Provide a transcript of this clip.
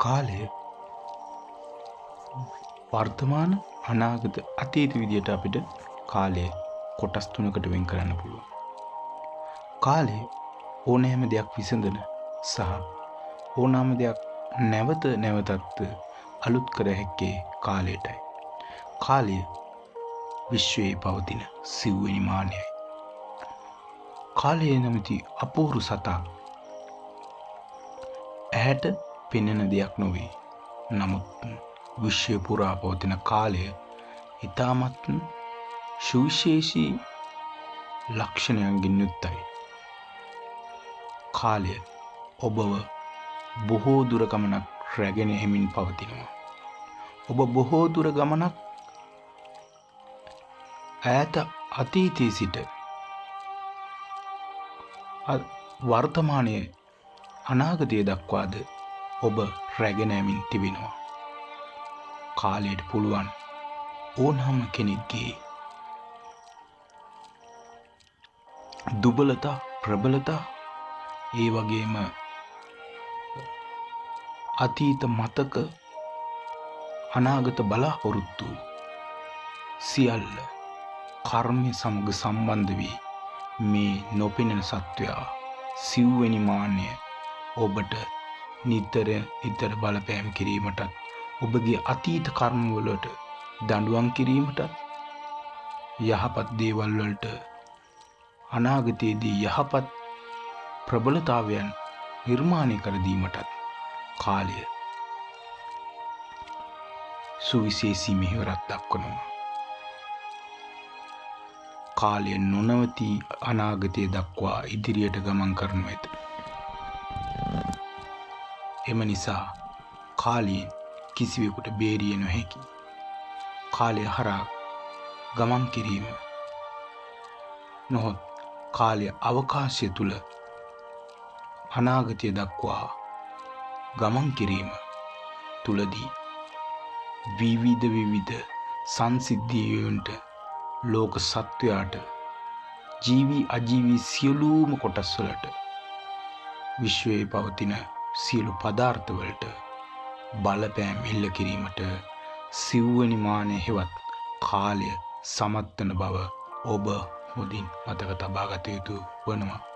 කාලය වර්තමාන අනාගත අතීත විදියට අපිට කාලය කොටස් තුනකට වෙන් කරන්න පුළුවන්. කාලය ඕනෑම දෙයක් විසඳන සහ ඕනෑම දෙයක් නැවත නැවතත් අලුත් කර හැක්කේ කාලයටයි. කාලය විශ්වයේ පවතින සිව්වෙනි මානයයි. කාලය නැමැති අපූරු සතා ඇහැට පෙනෙන දෙයක් නොවේ. නමුත් විශ්වය පුරා පවතින කාලය ඉතාමත් සුවිශේෂී ලක්ෂණයන්ගෙන් යුක්තයි. කාලය ඔබව බොහෝ දුර ගමනක් රැගෙන එමින් පවතිනවා. ඔබ බොහෝ දුර ගමනක් ඈත අතීතයේ සිට වර්තමානයේ අනාගතය දක්වාද ඔබ රැගෙන යමින් තිබෙනවා. කාලයට පුළුවන් ඕනෑම කෙනෙක්ගේ දුබලතා ප්‍රබලතා ඒ වගේම අතීත මතක අනාගත බලාපොරොත්තු සියල්ල කර්මය සමග සම්බන්ධ වී මේ නොපෙනෙන සත්වයා සිව්වෙනි මානය ඔබට නිතර බලපෑම් කිරීමටත් ඔබගේ අතීත කර්මවලට දඬුවම් කිරීමටත් යහපත් දේවල් වලට අනාගතයේදී යහපත් ප්‍රබලතාවයන් නිර්මාණය කර දීමටත් කාලය සුවිශේෂී මෙහෙවරක් දක්වනවා. කාලය නොනවති අනාගතය දක්වා ඉදිරියට ගමන් කරනු ඇත. එම නිසා කාලයෙන් කිසිවෙකුට බේරිය නොහැකි. කාලය හරහා ගමන් කිරීම නොහොත් කාලය අවකාශය තුල අනාගතය දක්වා ගමන් කිරීම තුලදී විවිධ සංසිද්ධීන්ට ලෝක සත්වයාට ජීවි අජීවි සියලුම කොටස් වලට විශ්වයේ පවතින සියලු පදාර්ථ වලට බලපෑම් එල්ල කිරීමට සිව්වෙනි මානය හෙවත් කාලය සමත් වන බව ඔබ හොඳින් මතක තබා ගත යුතු වනවා.